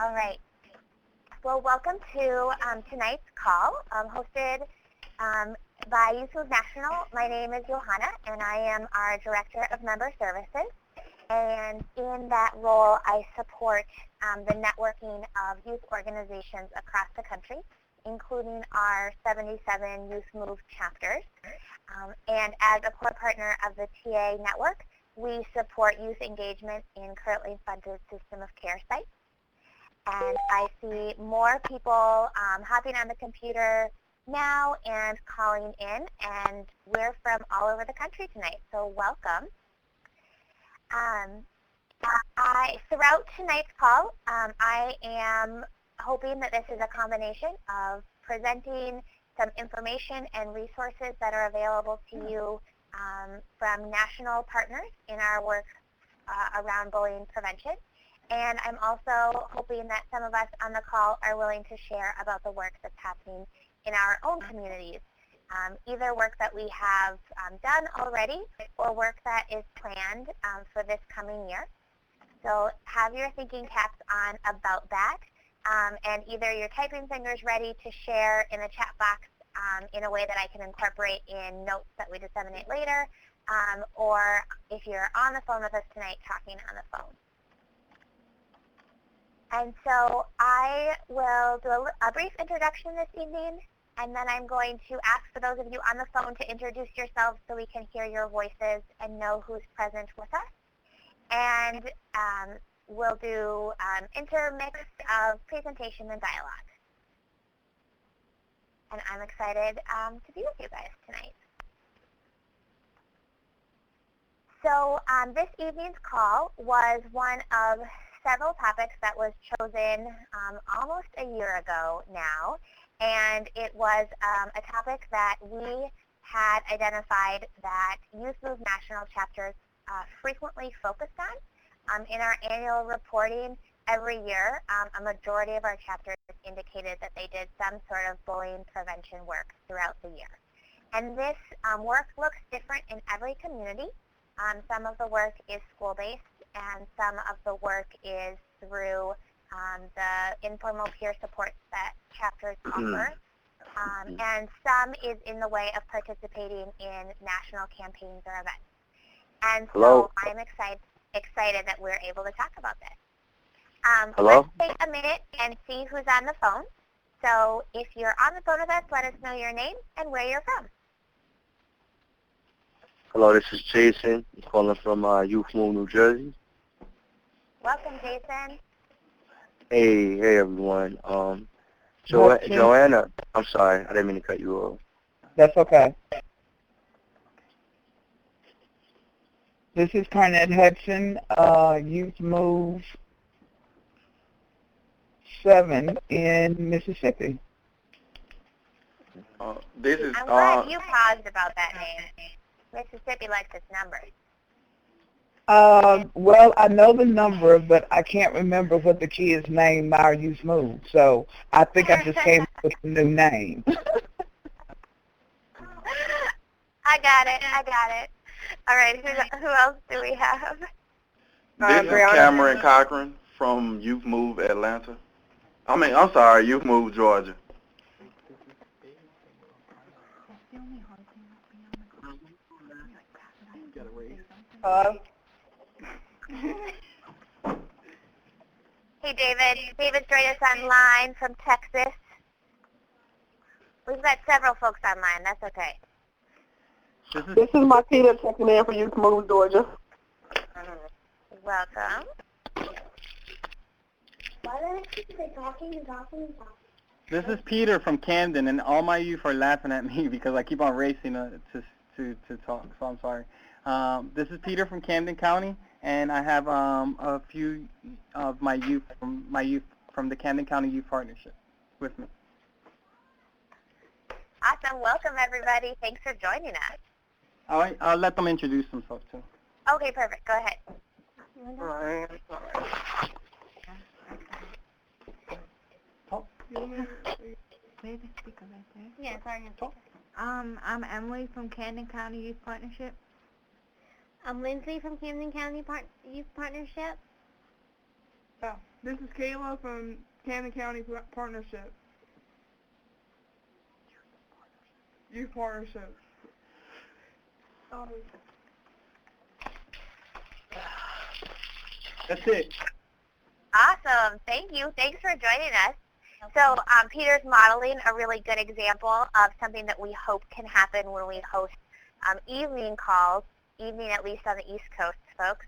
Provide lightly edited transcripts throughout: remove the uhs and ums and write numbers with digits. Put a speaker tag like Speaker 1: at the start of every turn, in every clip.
Speaker 1: All right. Well, welcome to tonight's call, hosted by Youth Move National. My name is Johanna, and I am our Director of Member Services. And in that role, I support the networking of youth organizations across the country, including our 77 Youth Move chapters. And as a core partner of the TA network, we support youth engagement in currently funded system of care sites. And I see more people hopping on the computer now and calling in, and we're from all over the country tonight, so welcome. Throughout tonight's call, I am hoping that this is a combination of presenting some information and resources that are available to you from national partners in our work around bullying prevention. And I'm also hoping that some of us on the call are willing to share about the work that's happening in our own communities, either work that we have done already or work that is planned for this coming year. So have your thinking caps on about that, and either your typing fingers ready to share in the chat box in a way that I can incorporate in notes that we disseminate later, or if you're on the phone with us tonight, talking on the phone. And so I will do a brief introduction this evening, and then I'm going to ask for those of you on the phone to introduce yourselves so we can hear your voices and know who's present with us. And we'll do an intermix of presentation and dialogue. And I'm excited to be with you guys tonight. So this evening's call was one of several topics that was chosen almost a year ago now, and it was a topic that we had identified that Youth Move National chapters frequently focused on. In our annual reporting every year, a majority of our chapters indicated that they did some sort of bullying prevention work throughout the year. And this work looks different in every community. Some of the work is school-based, and some of the work is through the informal peer supports that chapters offer. And some is in the way of participating in national campaigns or events. And so I'm excited that we're able to talk about this. Let's take a minute and see who's on the phone. So if you're on the phone with us, let us know your name and where you're from.
Speaker 2: Hello, this is Jason. I'm calling from Youth Move, New Jersey.
Speaker 1: Welcome, Jason.
Speaker 2: Hey everyone. Joanna, I'm sorry, I didn't mean to cut you off.
Speaker 3: That's okay. This is Carnette Hudson, Youth Move 7 in Mississippi.
Speaker 1: I'm glad you paused about that name. Mississippi likes its numbers.
Speaker 3: Well, I know the number, but I can't remember what the kid's name our youth moved. So I think I just came up with a new name.
Speaker 1: I got it. All right, who else do we have?
Speaker 4: This is Cameron Cochran from Youth Move Atlanta. I'm sorry, Youth Move Georgia.
Speaker 1: Hey, David. David's joined us online from Texas. We've got several folks online. That's okay.
Speaker 5: This is Martina checking in for Youth Move Georgia.
Speaker 1: Welcome. Why do I keep talking?
Speaker 6: This is Peter from Camden, and all my youth are laughing at me because I keep on racing to talk, so I'm sorry. This is Peter from Camden County, and I have a few of my youth from the Camden County Youth Partnership with me.
Speaker 1: Awesome. Welcome, everybody. Thanks for joining us.
Speaker 6: I'll let them introduce themselves, too.
Speaker 1: Okay, perfect. Go ahead.
Speaker 5: All right.
Speaker 1: Yeah, sorry.
Speaker 7: I'm Emily from Camden County Youth Partnership.
Speaker 1: I'm Lindsay from Camden County Youth Partnership.
Speaker 5: This is Kayla from Camden County Partnership. Youth Partnership.
Speaker 6: That's it.
Speaker 1: Awesome. Thank you. Thanks for joining us. So Peter's modeling a really good example of something that we hope can happen when we host evening calls, evening at least on the East Coast, folks,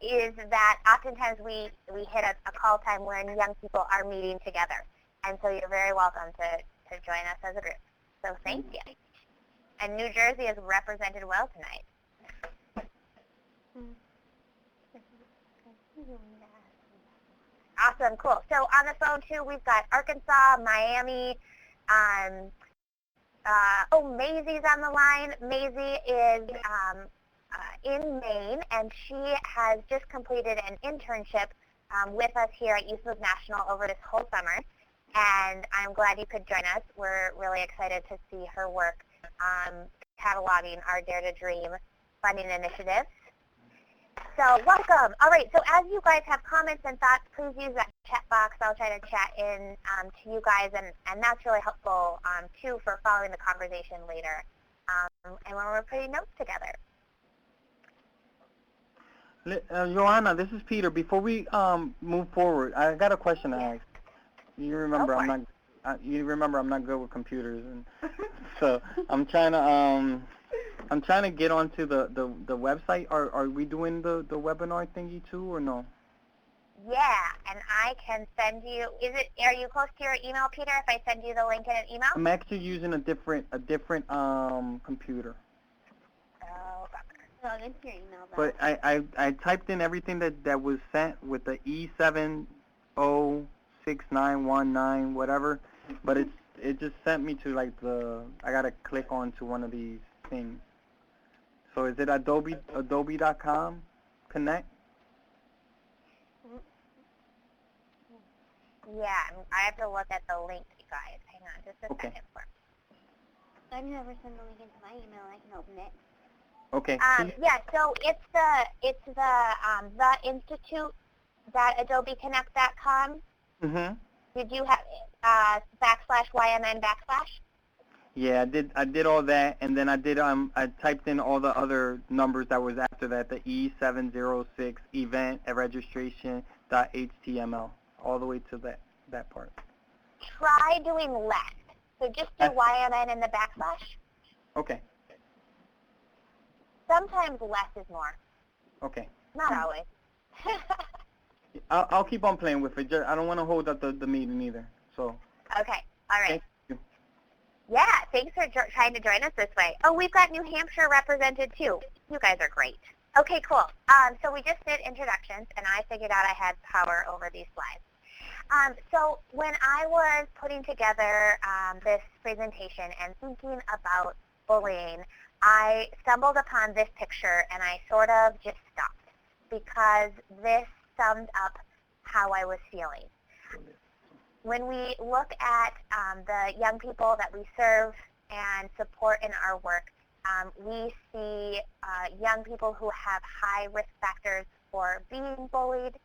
Speaker 1: is that oftentimes we hit a call time when young people are meeting together. And so you're very welcome to join us as a group. So thank you. And New Jersey is represented well tonight. Awesome, cool. So on the phone too, we've got Arkansas, Miami, Maisie's on the line. Maisie is in Maine, and she has just completed an internship with us here at Youth Move National over this whole summer, and I'm glad you could join us. We're really excited to see her work cataloging our Dare to Dream funding initiatives. So welcome. All right, so as you guys have comments and thoughts, please use that chat box. I'll try to chat in to you guys, and that's really helpful, too, for following the conversation later and when we're putting notes together.
Speaker 6: Joanna, this is Peter. Before we move forward, I got a question to ask. You remember I'm not good with computers, and so I'm trying to get onto the website. Are we doing the webinar thingy too, or no?
Speaker 1: Yeah, and I can send you. Are you close to your email, Peter? If I send you the link in an email?
Speaker 6: I'm actually using a different computer.
Speaker 1: Oh,
Speaker 7: Log into your email.
Speaker 6: But I typed in everything that was sent with the E706919 whatever, but it just sent me to like I gotta click onto one of these things. So is it adobe.com connect?
Speaker 1: yeah, I have to look at the link, you guys. Hang on just a second.
Speaker 7: I've never sent the link into my email. I can open it.
Speaker 6: Okay.
Speaker 1: Yeah, so it's the institute.adobeconnect.com.
Speaker 6: Mhm.
Speaker 1: Did you have /YMN/?
Speaker 6: Yeah, I did all that, and then I typed in all the other numbers that was after that, the E706 event at registration.html, all the way to that part.
Speaker 1: Try doing less. So just do YMN and the /.
Speaker 6: Okay.
Speaker 1: Sometimes less is more.
Speaker 6: Okay.
Speaker 1: Not always.
Speaker 6: I'll keep on playing with it. I don't want to hold up the meeting either. So.
Speaker 1: Okay. All right.
Speaker 6: Thank you.
Speaker 1: Yeah, thanks for trying to join us this way. Oh, we've got New Hampshire represented too. You guys are great. Okay, cool. So we just did introductions, and I figured out I had power over these slides. So when I was putting together this presentation and thinking about bullying, I stumbled upon this picture, and I sort of just stopped because this summed up how I was feeling. When we look at the young people that we serve and support in our work, we see young people who have high risk factors for being bullied.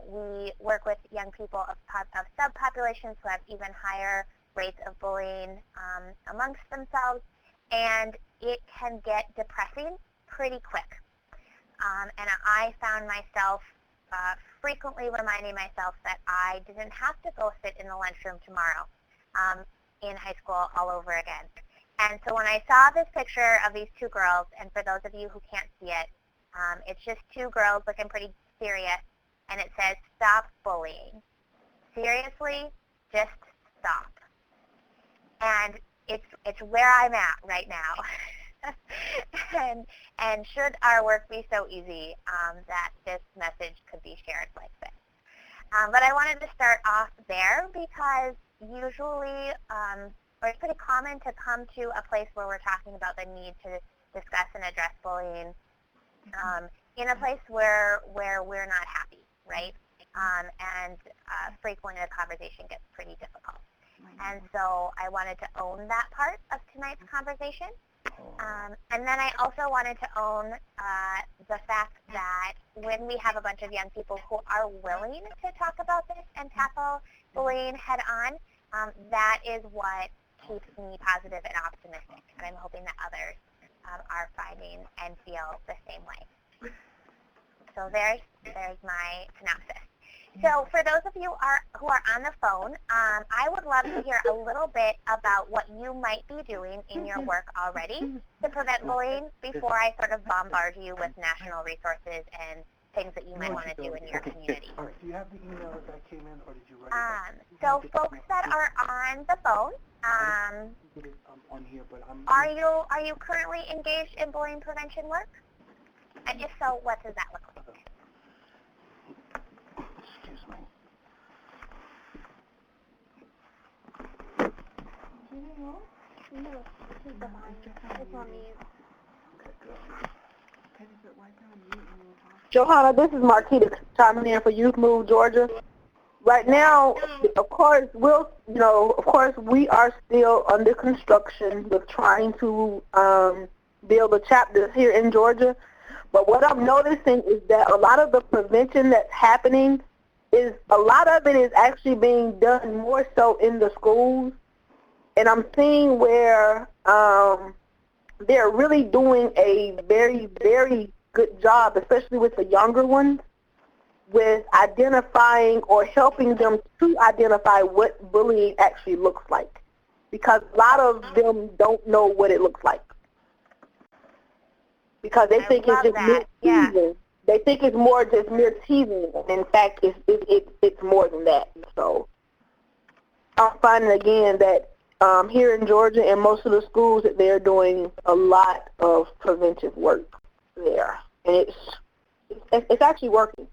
Speaker 1: We work with young people of subpopulations who have even higher rates of bullying amongst themselves, and it can get depressing pretty quick. And I found myself frequently reminding myself that I didn't have to go sit in the lunchroom tomorrow in high school all over again. And so when I saw this picture of these two girls, and for those of you who can't see it, it's just two girls looking pretty serious, and it says, "Stop bullying. Seriously, just stop." And it's where I'm at right now. and should our work be so easy that this message could be shared like this. But I wanted to start off there because usually, or it's pretty common to come to a place where we're talking about the need to discuss and address bullying in a place where we're not happy, right? And frequently the conversation gets pretty difficult. And so I wanted to own that part of tonight's conversation. And then I also wanted to own the fact that when we have a bunch of young people who are willing to talk about this and tackle bullying head on, that is what keeps me positive and optimistic. And I'm hoping that others are finding and feel the same way. So there's my synopsis. So for those of you who are on the phone, I would love to hear a little bit about what you might be doing in your work already to prevent bullying before I sort of bombard you with national resources and things that you might want to do in your community.
Speaker 8: Do you have the email that came in, or did you write it?
Speaker 1: So folks that are on the phone,
Speaker 8: on here, but
Speaker 1: are you currently engaged in bullying prevention work? And if so, what does that look like?
Speaker 8: Excuse me.
Speaker 5: Johanna, this is Marquita chiming in for Youth Move Georgia. Right now, of course, we are still under construction with trying to build the chapters here in Georgia. But what I'm noticing is that a lot of the prevention that's happening a lot of it is actually being done more so in the schools. And I'm seeing where they're really doing a very, very good job, especially with the younger ones, with identifying or helping them to identify what bullying actually looks like. Because a lot of them don't know what it looks like. Because they think it's just mere teasing. They think it's more just mere teasing. And in fact, it's more than that. So I'm finding again that here in Georgia and most of the schools that they're doing a lot of preventive work there. And it's actually working.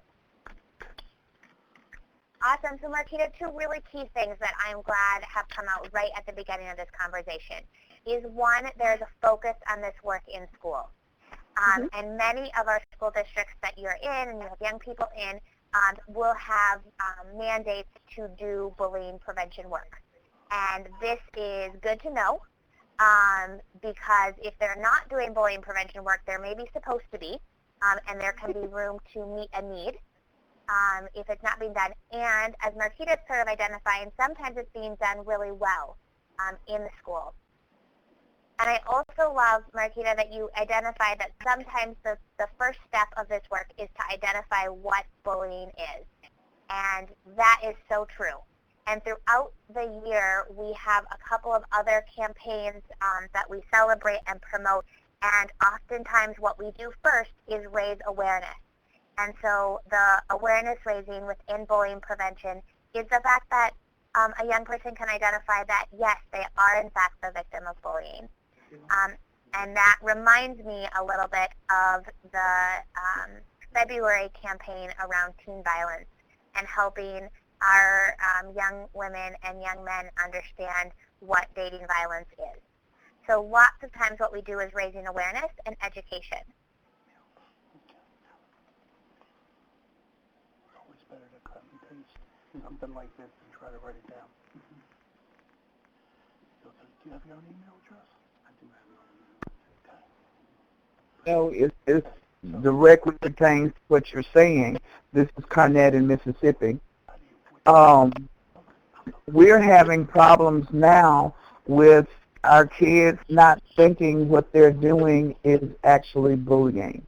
Speaker 1: Awesome. So Marquita, two really key things that I'm glad have come out right at the beginning of this conversation is one, there's a focus on this work in school. And many of our school districts that you're in and you have young people in will have mandates to do bullying prevention work. And this is good to know because if they're not doing bullying prevention work, they're maybe supposed to be, and there can be room to meet a need if it's not being done. And as Marquita is sort of identifying, sometimes it's being done really well in the school. And I also love, Marquita, that you identify that sometimes the first step of this work is to identify what bullying is. And that is so true. And throughout the year, we have a couple of other campaigns that we celebrate and promote. And oftentimes what we do first is raise awareness. And so the awareness raising within bullying prevention is the fact that a young person can identify that, yes, they are in fact the victim of bullying. And that reminds me a little bit of the February campaign around teen violence and helping our young women and young men understand what dating violence is. So lots of times what we do is raising awareness and education.
Speaker 8: It's always better to cut and paste something like this and try to write it down. So, do you have your own email address? I do have your own email.
Speaker 3: No, it directly pertains to what you're saying. This is Carnett in Mississippi. We're having problems now with our kids not thinking what they're doing is actually bullying.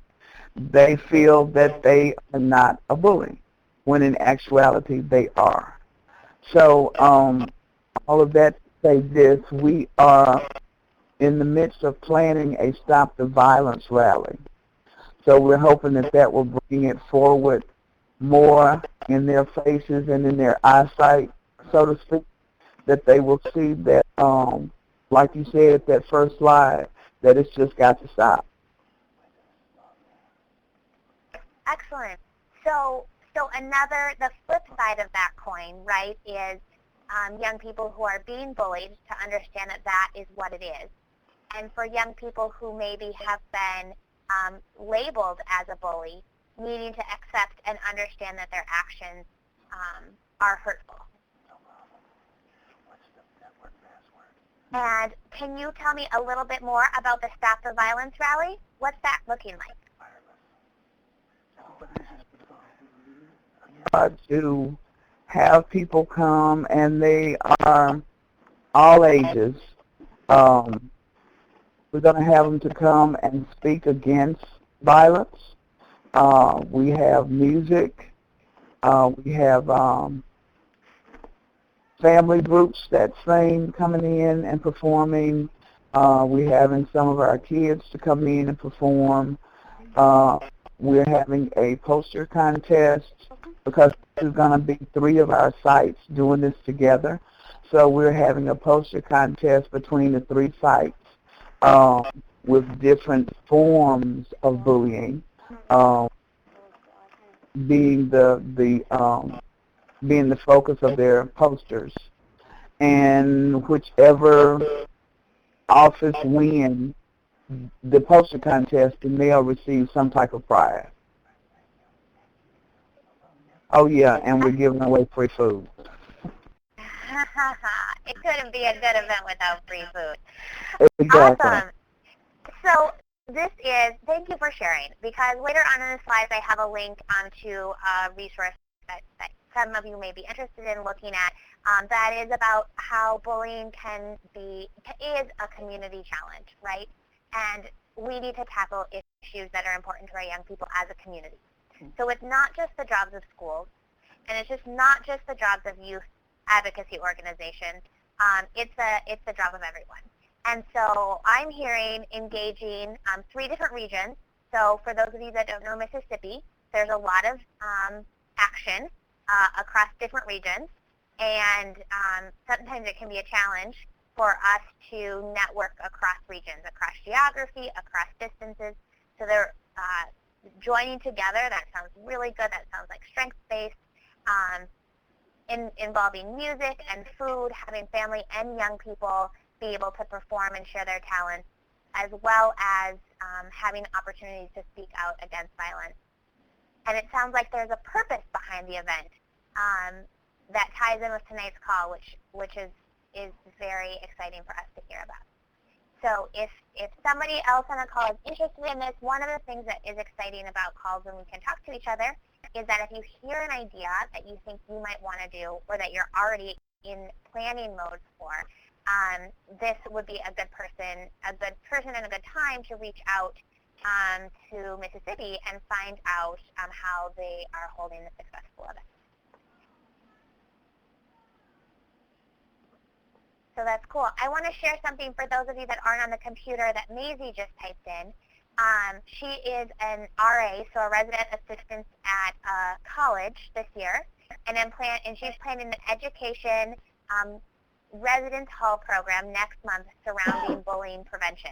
Speaker 3: They feel that they are not a bully, when in actuality they are. So all of that to say this, we are in the midst of planning a Stop the Violence rally. So we're hoping that that will bring it forward more in their faces and in their eyesight, so to speak, that they will see that, like you said at that first slide, that it's just got to stop.
Speaker 1: Excellent. So the flip side of that coin, right, is young people who are being bullied to understand that that is what it is. And for young people who maybe have been labeled as a bully, needing to accept and understand that their actions are hurtful.
Speaker 8: No problem. What's the network password?
Speaker 1: And can you tell me a little bit more about the Stop the Violence rally? What's that looking like?
Speaker 3: To have people come, and they are all ages. We're going to have them to come and speak against violence. We have music. We have family groups that sing coming in and performing. We're having some of our kids to come in and perform. We're having a poster contest because there's going to be 3 of our sites doing this together. So we're having a poster contest between the 3 sites with different forms of bullying, being being the focus of their posters. And whichever office wins the poster contest, then they'll receive some type of prize. Oh yeah, and we're giving away free food.
Speaker 1: It couldn't be a good event without free food.
Speaker 3: Exactly.
Speaker 1: Awesome. So thank you for sharing, because later on in the slides I have a link to a resource that some of you may be interested in looking at that is about how bullying is a community challenge, right? And we need to tackle issues that are important to our young people as a community. So it's not just the jobs of schools, and it's just not just the jobs of youth advocacy organizations. It's the job of everyone. And so I'm hearing engaging 3 different regions. So for those of you that don't know Mississippi, there's a lot of action across different regions, and sometimes it can be a challenge for us to network across regions, across geography, across distances. So they're joining together. That sounds really good. That sounds like strengths-based, involving music and food, having family and young people be able to perform and share their talents, as well as having opportunities to speak out against violence. And it sounds like there's a purpose behind the event that ties in with tonight's call, which is very exciting for us to hear about. So if somebody else on the call is interested in this, one of the things that is exciting about calls when we can talk to each other is that if you hear an idea that you think you might want to do, or that you're already in planning mode for, this would be a good person and a good time to reach out to Mississippi and find out how they are holding the successful event. So that's cool. I want to share something for those of you that aren't on the computer that Maisie just typed in. She is an RA, so a resident assistant at a college this year, and she's planning an education residence hall program next month surrounding bullying prevention.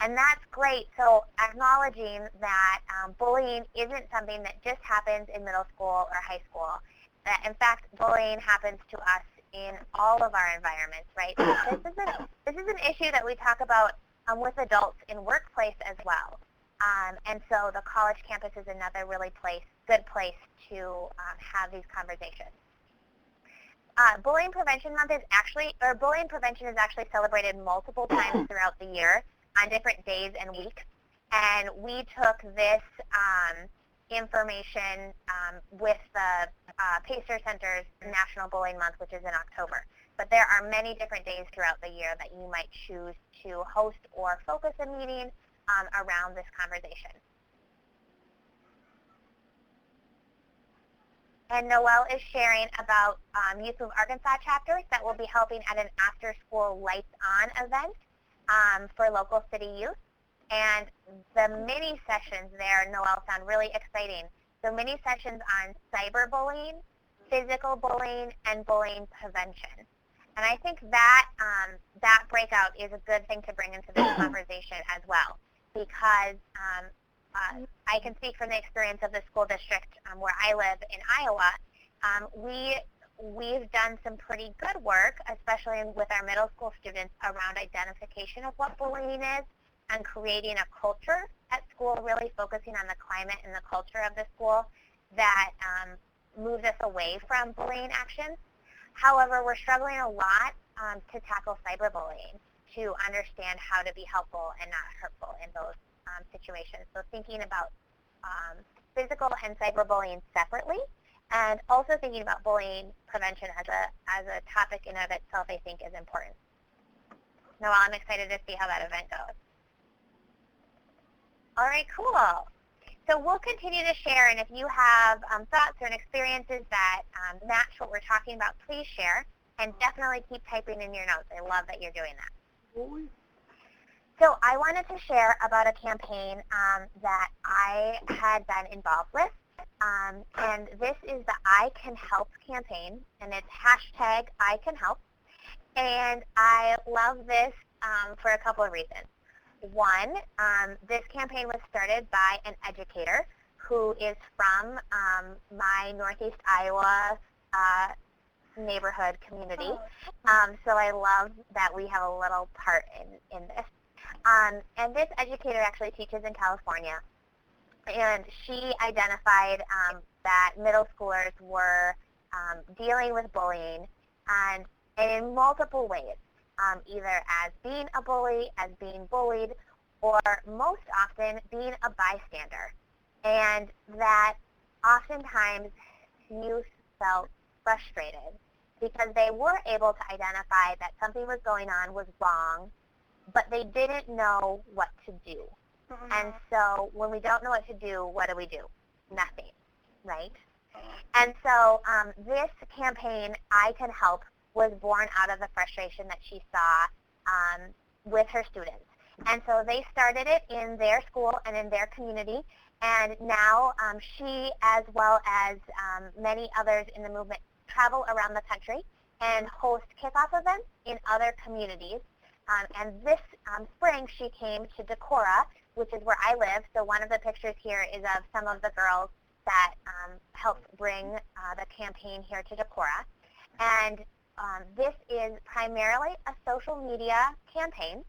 Speaker 1: And that's great. So acknowledging that bullying isn't something that just happens in middle school or high school. That in fact, bullying happens to us in all of our environments, right? This is an issue that we talk about with adults in workplace as well. And so the college campus is another really good place to have these conversations. Bullying Prevention Month bullying prevention is actually celebrated multiple times throughout the year on different days and weeks. And we took this information with the Pacer Center's National Bullying Month, which is in October. But there are many different days throughout the year that you might choose to host or focus a meeting around this conversation. And Noelle is sharing about Youth Move Arkansas chapters that will be helping at an after-school Lights On event for local city youth. And the mini sessions there, Noelle, sound really exciting. So mini sessions on cyberbullying, physical bullying, and bullying prevention. And I think that that breakout is a good thing to bring into this conversation as well, because I can speak from the experience of the school district where I live in Iowa. We've done some pretty good work, especially with our middle school students, around identification of what bullying is and creating a culture at school, really focusing on the climate and the culture of the school that moves us away from bullying actions. However, we're struggling a lot to tackle cyberbullying, to understand how to be helpful and not hurtful in those situations. So thinking about physical and cyberbullying separately, and also thinking about bullying prevention as a topic in and of itself, I think, is important. Noelle, I'm excited to see how that event goes. All right, cool. So we'll continue to share, and if you have thoughts or experiences that match what we're talking about, please share, and definitely keep typing in your notes. I love that you're doing that. So I wanted to share about a campaign that I had been involved with, and this is the I Can Help campaign, and it's hashtag I Can Help. And I love this for a couple of reasons. One, this campaign was started by an educator who is from my Northeast Iowa neighborhood community. So I love that we have a little part in this. And this educator actually teaches in California. And she identified that middle schoolers were dealing with bullying and in multiple ways. Either as being a bully, as being bullied, or most often being a bystander. And that oftentimes youth felt frustrated because they were able to identify that something was going on was wrong, but they didn't know what to do. And so when we don't know what to do, what do we do? Nothing, right? And so this campaign, I Can Help, was born out of the frustration that she saw with her students. And so they started it in their school and in their community, and now she, as well as many others in the movement, travel around the country and host kickoff events in other communities. And this spring she came to Decorah, which is where I live. So one of the pictures here is of some of the girls that helped bring the campaign here to Decorah. And this is primarily a social media campaign,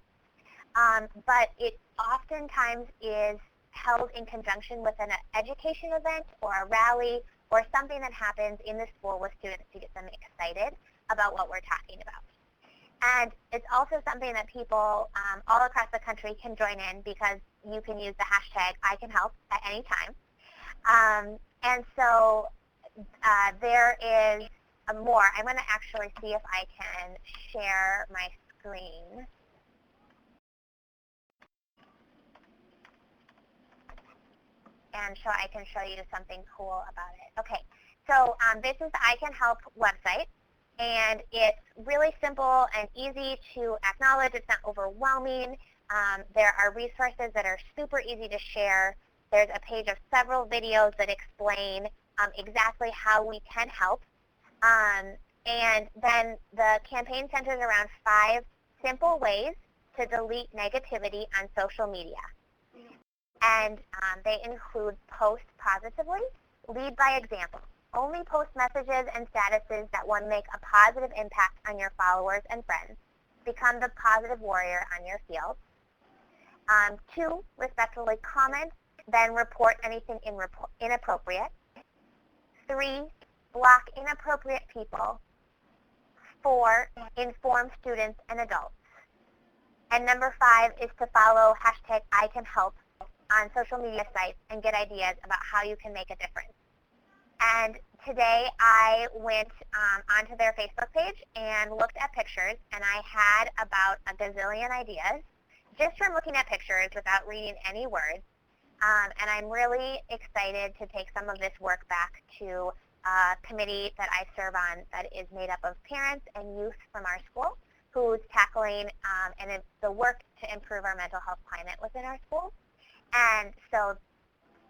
Speaker 1: but it oftentimes is held in conjunction with an education event or a rally or something that happens in the school with students to get them excited about what we're talking about. And it's also something that people all across the country can join in because you can use the hashtag I Can Help at any time. And so there is more. I'm going to actually see if I can share my screen. And so I can show you something cool about it. Okay, so this is the I Can Help website, and it's really simple and easy to acknowledge. It's not overwhelming. There are resources that are super easy to share. There's a page of several videos that explain exactly how we can help. And then the campaign centers around 5 simple ways to delete negativity on social media. And they include post positively, lead by example. Only post messages and statuses that will make a positive impact on your followers and friends. Become the positive warrior on your field. 2, respectfully comment, then report anything inappropriate. 3, block inappropriate people. 4, inform students and adults. And number 5 is to follow hashtag I Can Help on social media sites and get ideas about how you can make a difference. And today I went onto their Facebook page and looked at pictures, and I had about a gazillion ideas just from looking at pictures without reading any words. And I'm really excited to take some of this work back to a committee that I serve on that is made up of parents and youth from our school who's tackling the work to improve our mental health climate within our school. And so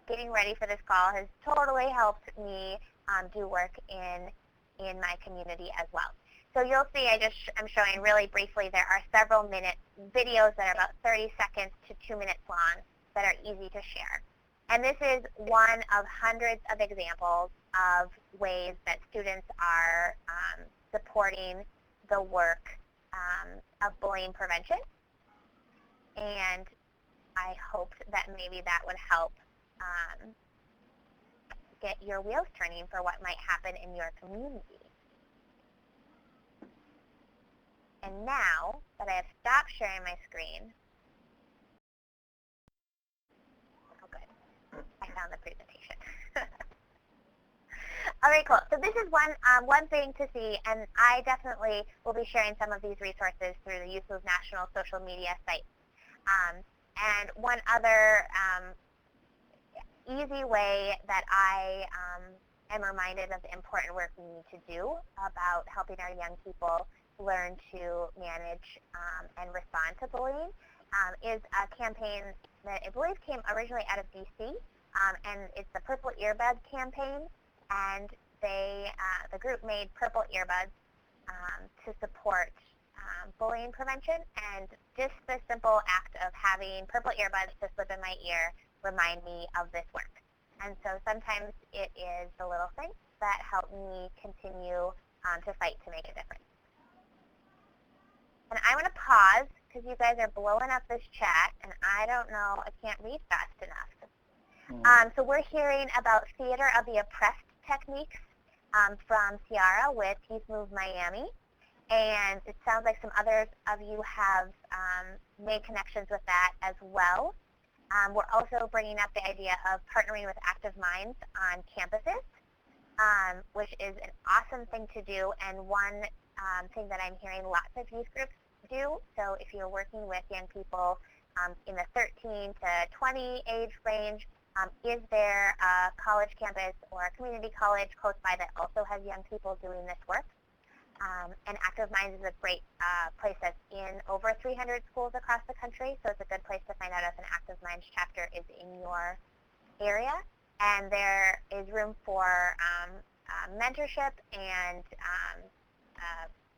Speaker 1: getting ready for this call has totally helped me do work in my community as well. So you'll see I'm showing really briefly there are several minute videos that are about 30 seconds to 2 minutes long that are easy to share. And this is one of hundreds of examples of ways that students are supporting the work of bullying prevention. And I hoped that maybe that would help get your wheels turning for what might happen in your community. And now that I have stopped sharing my screen, oh good, I found the presentation. All right, cool. So this is one thing to see, and I definitely will be sharing some of these resources through the Youth Move National social media site. And one other easy way that I am reminded of the important work we need to do about helping our young people learn to manage and respond to bullying is a campaign that I believe came originally out of DC, and it's the Purple Earbuds campaign. And the group made purple earbuds to support bullying prevention, and just the simple act of having purple earbuds to slip in my ear remind me of this work. And so sometimes it is the little things that help me continue to fight to make a difference. And I want to pause because you guys are blowing up this chat, and I don't know, I can't read fast enough. So we're hearing about theater of the oppressed techniques from Ciara with Youth Move Miami. And it sounds like some others of you have made connections with that as well. We're also bringing up the idea of partnering with Active Minds on campuses, which is an awesome thing to do, and one thing that I'm hearing lots of youth groups do. So if you're working with young people in the 13 to 20 age range, is there a college campus or a community college close by that also has young people doing this work? And Active Minds is a great place that's in over 300 schools across the country, so it's a good place to find out if an Active Minds chapter is in your area. And there is room for mentorship and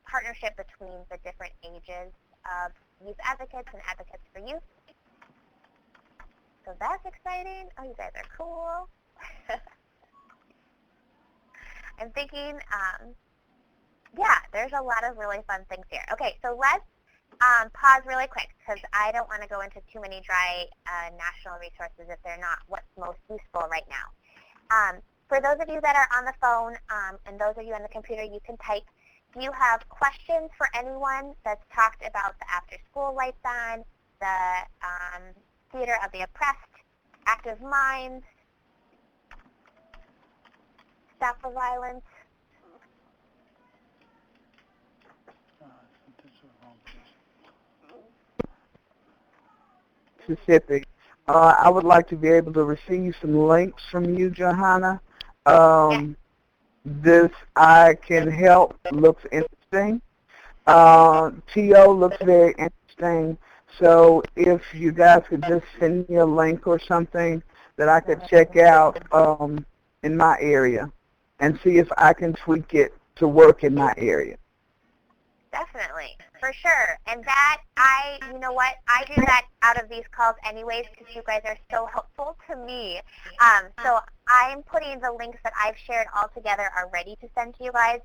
Speaker 1: partnership between the different ages of youth advocates and advocates for youth. So that's exciting. Oh, you guys are cool. I'm thinking, yeah, there's a lot of really fun things here. Okay, so let's pause really quick because I don't want to go into too many dry national resources if they're not what's most useful right now. For those of you that are on the phone and those of you on the computer, you can type. Do you have questions for anyone that's talked about the after-school lights on, the theater of the oppressed, Active Minds, Stop the Violence?
Speaker 3: Mississippi. I would like to be able to receive some links from you, Johanna. This I Can Help looks interesting. TO looks very interesting. So if you guys could just send me a link or something that I could check out in my area and see if I can tweak it to work in my area.
Speaker 1: Definitely, for sure. And that, you know what, I do that out of these calls anyways because you guys are so helpful to me. So I'm putting the links that I've shared all together are ready to send to you guys.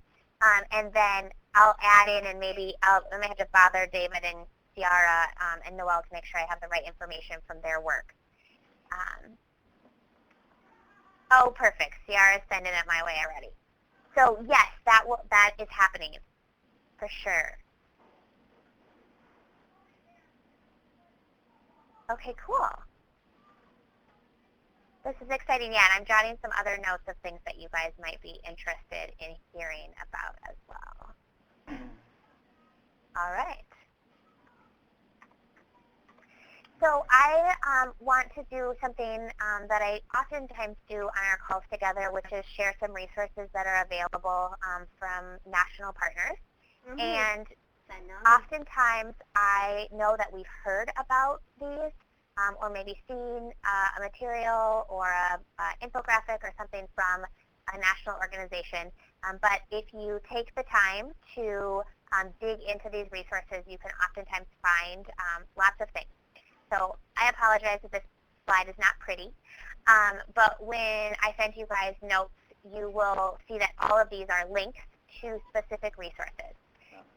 Speaker 1: And then I'll add in, and maybe I may have to bother David and Ciara and Noelle to make sure I have the right information from their work. Oh, perfect. Ciara's sending it my way already. So yes, that is happening. For sure. Okay, cool. This is exciting, yeah, and I'm jotting some other notes of things that you guys might be interested in hearing about as well. All right. So I want to do something that I oftentimes do on our calls together, which is share some resources that are available from national partners. And oftentimes I know that we've heard about these or maybe seen a material or an infographic or something from a national organization. But if you take the time to dig into these resources, you can oftentimes find lots of things. So I apologize if this slide is not pretty, but when I send you guys notes, you will see that all of these are links to specific resources.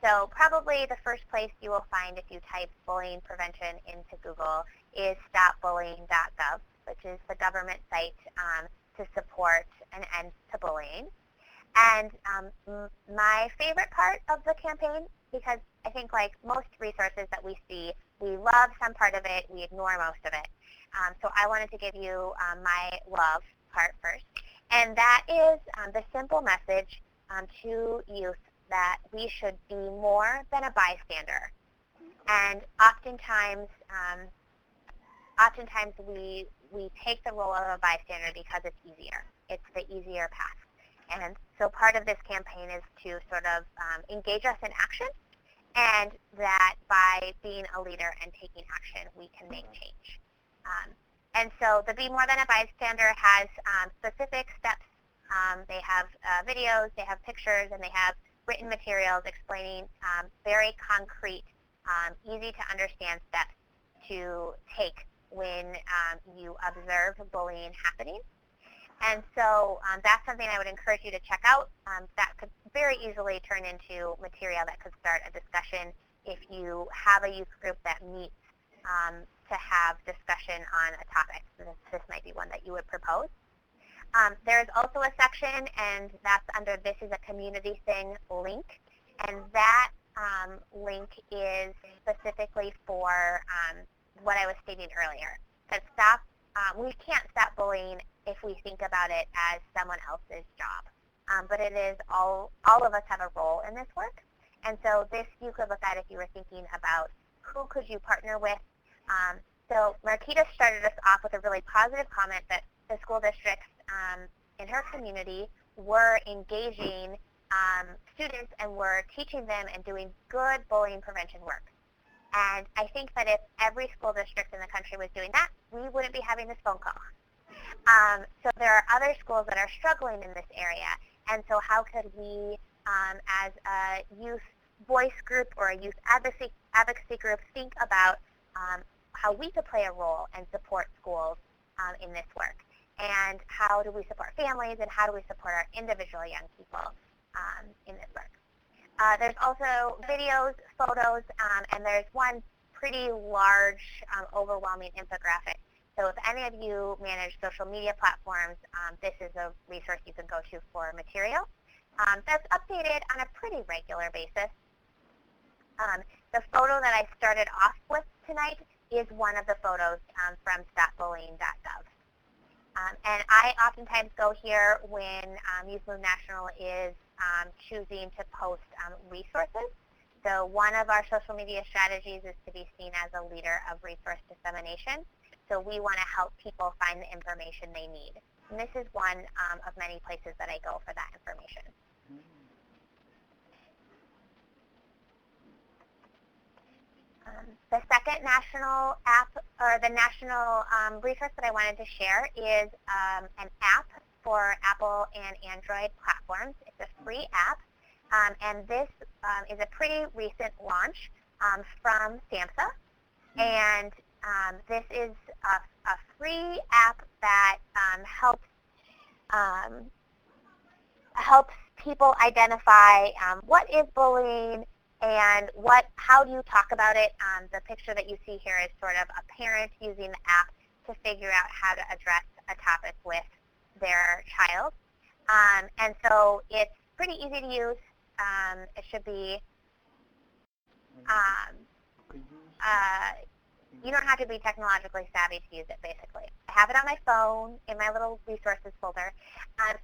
Speaker 1: So probably the first place you will find if you type bullying prevention into Google is stopbullying.gov, which is the government site to support an end to bullying. And my favorite part of the campaign because I think like most resources that we see, we love some part of it, we ignore most of it. So I wanted to give you my love part first. And that is the simple message to youth that we should be more than a bystander. And oftentimes we take the role of a bystander because it's easier. It's the easier path. And so part of this campaign is to sort of engage us in action, and that by being a leader and taking action, we can make change. And so the Be More Than a Bystander has specific steps. They have videos, they have pictures, and they have written materials explaining very concrete, easy to understand steps to take when you observe bullying happening. And so that's something I would encourage you to check out. That could very easily turn into material that could start a discussion if you have a youth group that meets to have discussion on a topic. This might be one that you would propose. There's also a section, and that's under This Is a Community Thing link. And that link is specifically for what I was stating earlier. That we can't stop bullying if we think about it as someone else's job. But it is all of us have a role in this work. And so this you could look at if you were thinking about who could you partner with. So Marquita started us off with a really positive comment that the school districts in her community were engaging students and were teaching them and doing good bullying prevention work. And I think that if every school district in the country was doing that, we wouldn't be having this phone call. So there are other schools that are struggling in this area. And so how could we, as a youth voice group or a youth advocacy group, think about how we could play a role and support schools in this work? And how do we support families, and how do we support our individual young people in this work? There's also videos, photos, and there's one pretty large, overwhelming infographic. So if any of you manage social media platforms, this is a resource you can go to for material. That's updated on a pretty regular basis. The photo that I started off with tonight is one of the photos from stopbullying.gov. And I oftentimes go here when Youth Move National is choosing to post resources. So one of our social media strategies is to be seen as a leader of resource dissemination. So we want to help people find the information they need. And this is one of many places that I go for that information. The second national app, or the national resource that I wanted to share is an app for Apple and Android platforms. It's a free app, and this is a pretty recent launch from SAMHSA. And this is a free app that helps people identify what is bullying and how do you talk about it. The picture that you see here is sort of a parent using the app to figure out how to address a topic with their child. And so it's pretty easy to use. It should be, you don't have to be technologically savvy to use it, basically. I have it on my phone in my little resources folder.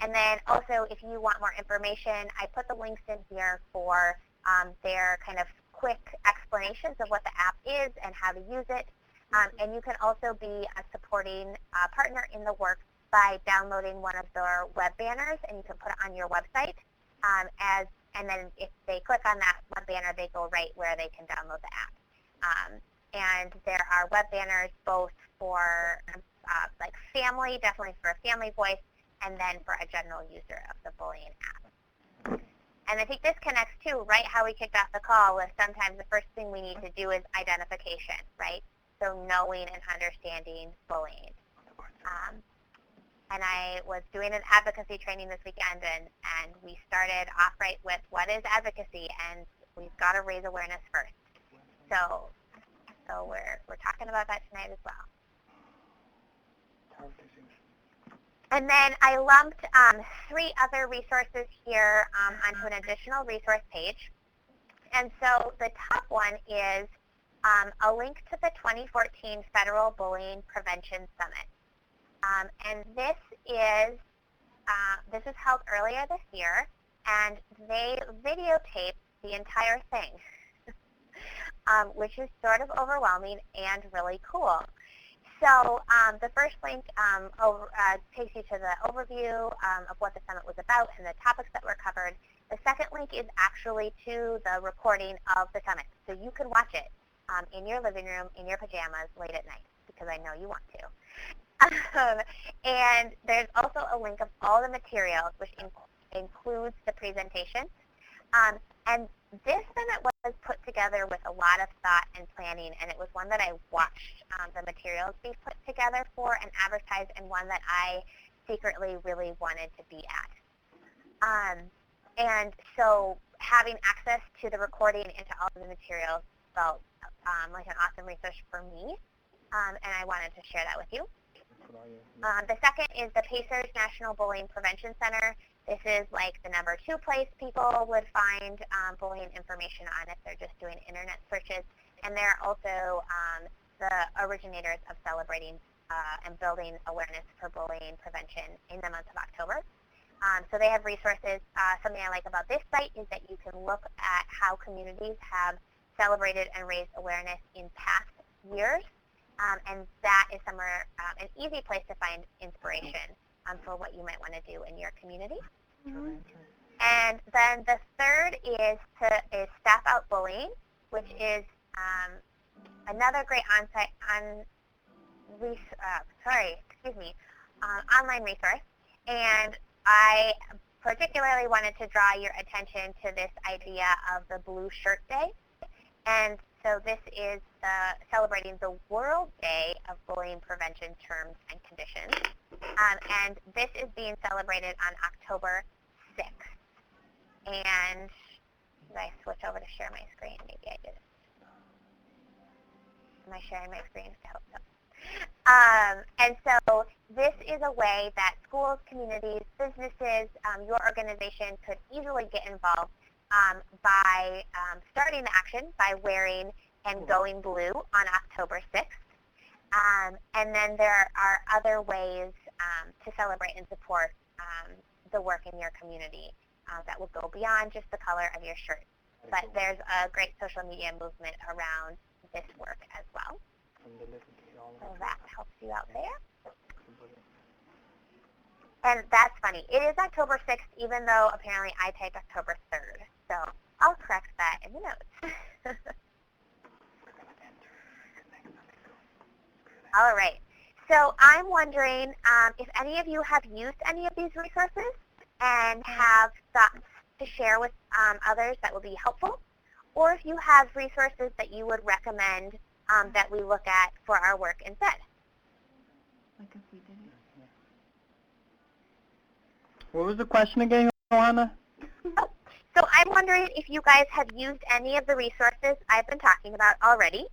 Speaker 1: And then also, if you want more information, I put the links in here for their kind of quick explanations of what the app is and how to use it. And you can also be a supporting partner in the work by downloading one of their web banners, and you can put it on your website. And then if they click on that web banner, they go right where they can download the app. And there are web banners both for like family, definitely for a family voice, and then for a general user of the bullying app. And I think this connects to, right, how we kicked off the call with sometimes the first thing we need to do is identification, right? So knowing and understanding bullying. And I was doing an advocacy training this weekend, and we started off right with what is advocacy, and we've got to raise awareness first. So we're talking about that tonight as well. And then I lumped 3 other resources here onto an additional resource page. And so the top one is a link to the 2014 Federal Bullying Prevention Summit. And this is held earlier this year, and they videotaped the entire thing, which is sort of overwhelming and really cool. So the first link takes you to the overview of what the summit was about and the topics that were covered. The second link is actually to the recording of the summit, so you can watch it in your living room, in your pajamas, late at night, because I know you want to. And there's also a link of all the materials, which includes the presentation. And this summit was put together with a lot of thought and planning, and it was one that I watched the materials be put together for and advertised, and one that I secretly really wanted to be at. And so having access to the recording and to all of the materials felt like an awesome resource for me, and I wanted to share that with you. The second is the Pacers National Bullying Prevention Center. This is like the number 2 place people would find bullying information on if they're just doing internet searches. And they're also the originators of celebrating and building awareness for bullying prevention in the month of October. So they have resources. Something I like about this site is that you can look at how communities have celebrated and raised awareness in past years. And that is somewhere, an easy place to find inspiration for what you might want to do in your community. And then the third is Staff Out Bullying, which is another great online resource. And I particularly wanted to draw your attention to this idea of the Blue Shirt Day. And so this is celebrating the World Day of Bullying Prevention Terms and Conditions. And this is being celebrated on October 6th. And did I switch over to share my screen? Maybe I did. Am I sharing my screen? I hope so. And so this is a way that schools, communities, businesses, your organization could easily get involved by starting the action by wearing and going blue on October 6th. And then there are other ways to celebrate and support the work in your community that will go beyond just the color of your shirt. But there's a great social media movement around this work as well. So that helps you out there. And that's funny. It is October 6th, even though apparently I typed October 3rd. So I'll correct that in the notes. All right. So I'm wondering if any of you have used any of these resources and have thoughts to share with others that would be helpful, or if you have resources that you would recommend that we look at for our work instead.
Speaker 7: Like if we did it.
Speaker 6: What was the question again, Johanna?
Speaker 1: So I'm wondering if you guys have used any of the resources I've been talking about already,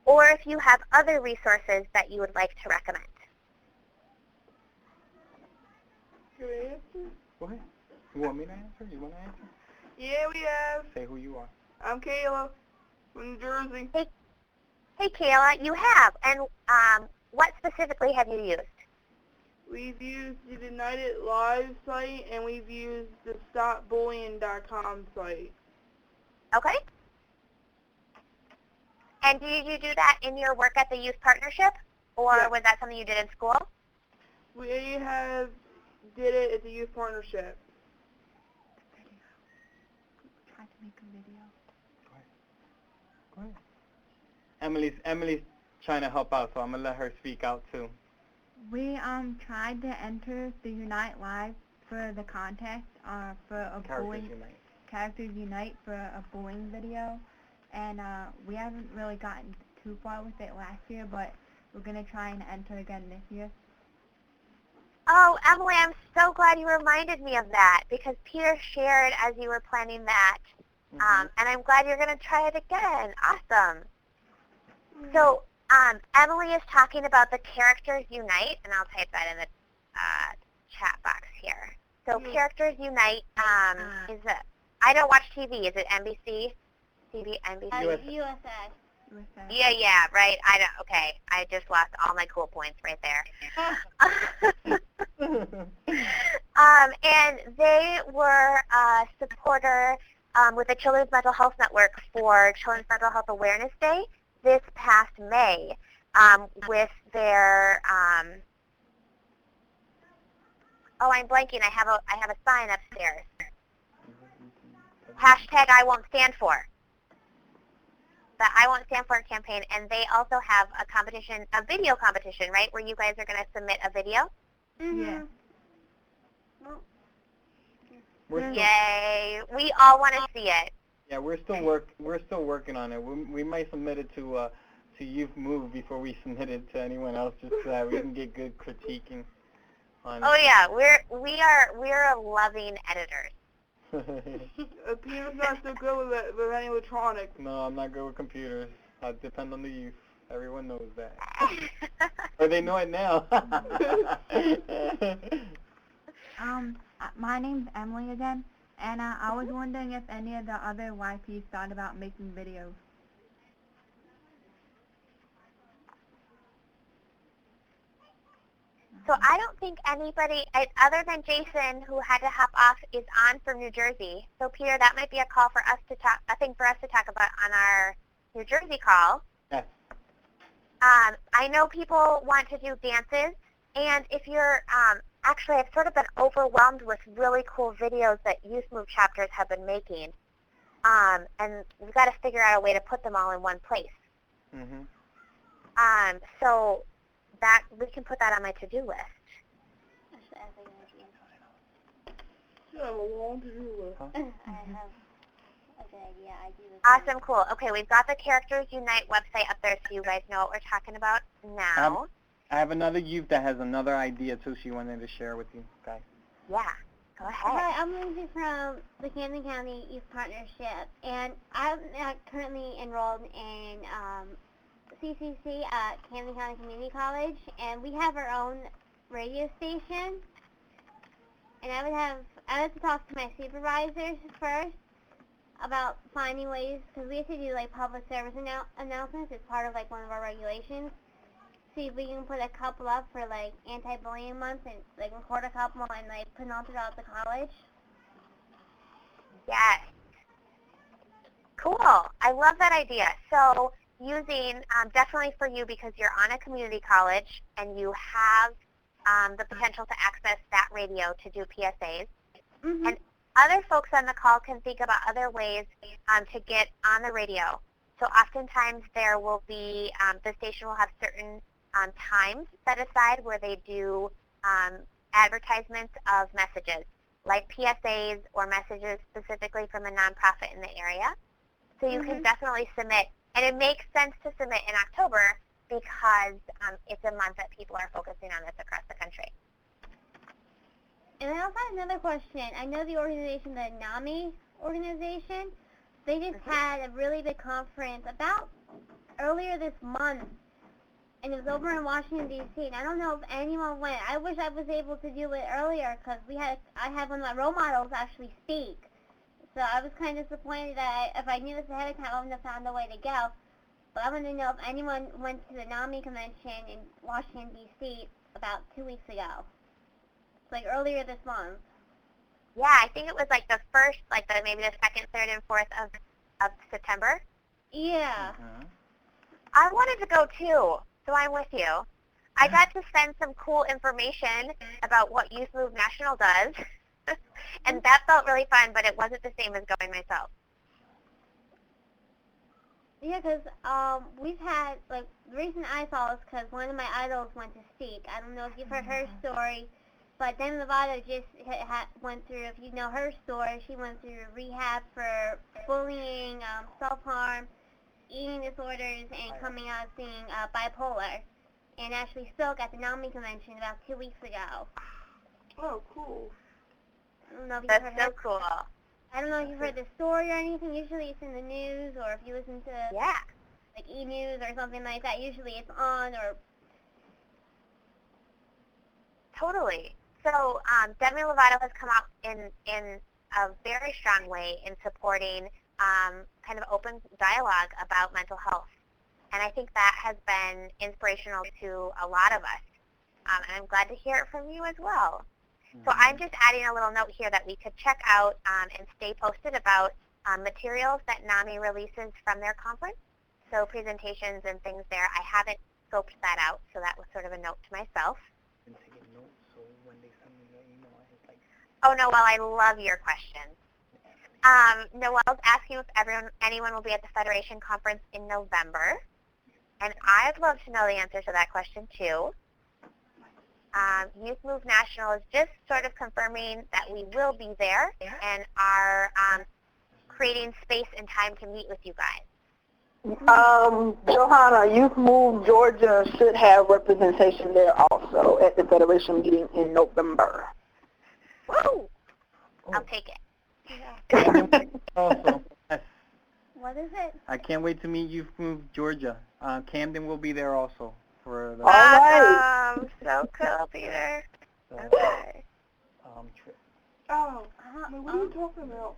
Speaker 1: or if you have other resources that you would like to recommend.
Speaker 5: Can I answer?
Speaker 6: Go ahead. You want me to answer? You want to answer?
Speaker 5: Yeah, we have.
Speaker 6: Say who you are.
Speaker 5: I'm Kayla from New Jersey.
Speaker 1: Hey, Kayla, you have. And what specifically have you used?
Speaker 5: We've used the United Live site, and we've used the StopBullying.com site.
Speaker 1: Okay. And did you do that in your work at the Youth Partnership, or was that something you did in school?
Speaker 5: We did it at the Youth Partnership.
Speaker 7: Try to make a video.
Speaker 6: Go ahead. Emily's trying to help out, so I'm gonna let her speak out too.
Speaker 7: We tried to enter the Unite Live for the contest for a Characters Unite for a bullying video, and we haven't really gotten too far with it last year, but we're gonna try and enter again this year.
Speaker 1: Oh, Emily, I'm so glad you reminded me of that, because Peter shared as you were planning that, and I'm glad you're going to try it again. Awesome. So Emily is talking about the Characters Unite, and I'll type that in the chat box here. So Characters Unite is I don't watch TV. Is it NBC? NBC?
Speaker 7: USA.
Speaker 1: Yeah, right. I don't. Okay, I just lost all my cool points right there. And they were a supporter with the Children's Mental Health Network for Children's Mental Health Awareness Day this past May with their. Oh, I'm blanking. I have a sign upstairs. Hashtag I won't stand for. The I Won't Stand For campaign, and they also have a competition, a video competition, right, where you guys are going to submit a video?
Speaker 7: Yeah.
Speaker 1: Yay! We all want to see it.
Speaker 6: Yeah, we're still working on it. We might submit it to Youth Move before we submit it to anyone else, just so that we can get good critiquing on it.
Speaker 1: Oh yeah, we're loving editors.
Speaker 5: Peter's not so good with any electronics.
Speaker 6: No, I'm not good with computers. I depend on the youth. Everyone knows that. Or they know it now.
Speaker 7: My name's Emily again, and I was wondering if any of the other YPs thought about making videos.
Speaker 1: So I don't think anybody, other than Jason, who had to hop off, is on from New Jersey. So Peter, that might be a call for us to talk. I think for us to talk about on our New Jersey call.
Speaker 6: Yes.
Speaker 1: I know people want to do dances, and if you're actually, I've sort of been overwhelmed with really cool videos that Youth Move chapters have been making, and we've got to figure out a way to put them all in one place.
Speaker 6: Mhm.
Speaker 1: So that we can put that on my to-do list.
Speaker 5: You have a long to-do list.
Speaker 7: I have a good idea. I do this.
Speaker 1: Awesome, cool. Okay, we've got the Characters Unite website up there so you guys know what we're talking about now.
Speaker 6: I have another youth that has another idea too she wanted to share with you guys.
Speaker 1: Yeah, go ahead.
Speaker 9: Hi, I'm Lindsay from the Camden County Youth Partnership, and I'm currently enrolled in CCC at Camden County Community College, and we have our own radio station. And I would to talk to my supervisors first about finding ways, because we have to do like public service announcements as part of like one of our regulations. See if we can put a couple up for like anti-bullying month and like record a couple and like put them all throughout the college.
Speaker 1: Yes. Cool. I love that idea. So using, definitely for you because you're on a community college and you have the potential to access that radio to do PSAs.
Speaker 9: Mm-hmm.
Speaker 1: And other folks on the call can think about other ways to get on the radio. So oftentimes there will be, the station will have certain times set aside where they do advertisements of messages, like PSAs or messages specifically from a nonprofit in the area. So you can definitely submit, and it makes sense to submit in October because it's a month that people are focusing on this across the country.
Speaker 9: And I also have another question. I know the organization, the NAMI organization, they just had a really big conference about earlier this month, and it was over in Washington, D.C., and I don't know if anyone went. I wish I was able to do it earlier because I had one of my role models actually speak. So I was kind of disappointed that if I knew this ahead of time, I wouldn't have found a way to go. But I want to know if anyone went to the NAMI convention in Washington, D.C. about 2 weeks ago. Like earlier this month.
Speaker 1: Yeah, I think it was like the first, maybe the 2nd, 3rd, and 4th of September.
Speaker 9: Yeah.
Speaker 1: I wanted to go too, so I'm with you. I got to send some cool information about what Youth Move National does, and that felt really fun, but it wasn't the same as going myself.
Speaker 9: Yeah, because we've had, like, the reason I saw is because one of my idols went to Seek. I don't know if you've heard her story, but Demi Lovato just went through, if you know her story, she went through rehab for bullying, self-harm, eating disorders, and coming out as being bipolar. And actually spoke at the NAMI convention about 2 weeks ago.
Speaker 5: Oh, cool.
Speaker 9: I don't know if you've
Speaker 1: That's
Speaker 9: heard
Speaker 1: so
Speaker 9: her.
Speaker 1: cool.
Speaker 9: I don't know if you've heard the story or anything. Usually it's in the news, or if you listen to
Speaker 1: Yeah.
Speaker 9: like E-News or something like that, usually it's on. Or
Speaker 1: Totally. So Demi Lovato has come out in a very strong way in supporting kind of open dialogue about mental health. And I think that has been inspirational to a lot of us. And I'm glad to hear it from you as well. So I'm just adding a little note here that we could check out and stay posted about materials that NAMI releases from their conference. So presentations and things there. I haven't scoped that out, so that was sort of a note to myself.
Speaker 8: Been taking notes, so when they send me an email, I like.
Speaker 1: Oh, Noel, I love your question. Noel's asking if anyone will be at the Federation Conference in November. And I'd love to know the answer to that question, too. Youth Move National is just sort of confirming that we will be there and are creating space and time to meet with you guys.
Speaker 5: Johanna, Youth Move Georgia should have representation there also at the Federation meeting in November.
Speaker 1: Woo! I'll take it.
Speaker 6: Yeah. Also, yes.
Speaker 9: What is it?
Speaker 6: I can't wait to meet you from Georgia. Camden will be there also for the
Speaker 1: Awesome! So cool, Peter. Okay.
Speaker 8: Trip.
Speaker 5: Oh, what are you talking about?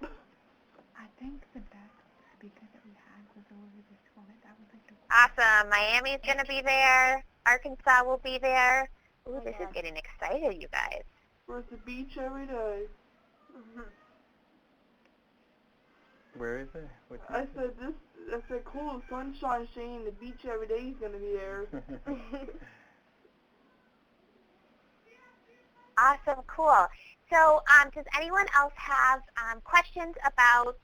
Speaker 7: I think the best speaker that we had was over this one. That was like the
Speaker 1: Awesome. Miami's going to be there. Arkansas will be there. Ooh, this is getting excited, you guys.
Speaker 5: We're at the beach every day.
Speaker 6: Where is it?
Speaker 5: I said, cool, sunshine shane, the beach every day is going to be there.
Speaker 1: Awesome, cool. So does anyone else have questions about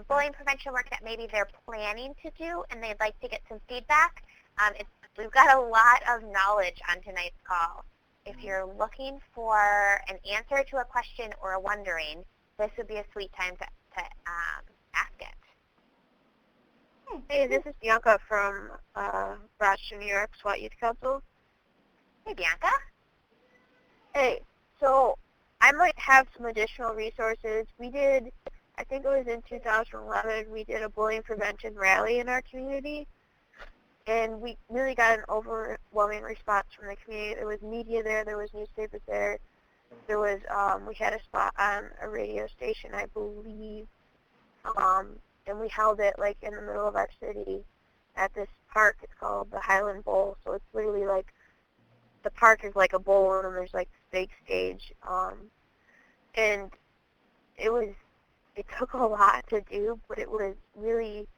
Speaker 1: bullying prevention work that maybe they're planning to do and they'd like to get some feedback? We've got a lot of knowledge on tonight's call. If you're looking for an answer to a question or a wondering, this would be a sweet time to ask it.
Speaker 10: Hey, this is Bianca from Rochester, New York, SWAT Youth Council.
Speaker 1: Hey, Bianca.
Speaker 10: Hey, so I might have some additional resources. We did, I think it was in 2011, we did a bullying prevention rally in our community, and we really got an overwhelming response from the community. There was media there was newspapers there, there was, we had a spot on a radio station, I believe, and we held it like in the middle of our city at this park. It's called the Highland Bowl, so it's literally like, the park is like a bowl and there's like this big stage, and it took a lot to do, but it was really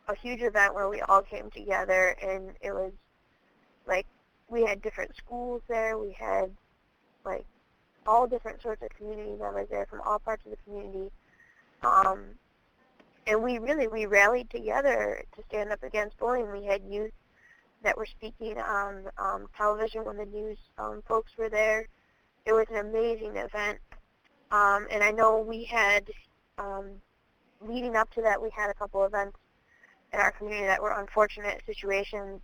Speaker 10: a huge event where we all came together, and it was like, we had different schools there, we had like all different sorts of community members there from all parts of the community, and we rallied together to stand up against bullying. We had youth that were speaking on television when the news folks were there. It was an amazing event, and I know we had, leading up to that, we had a couple events in our community that were unfortunate situations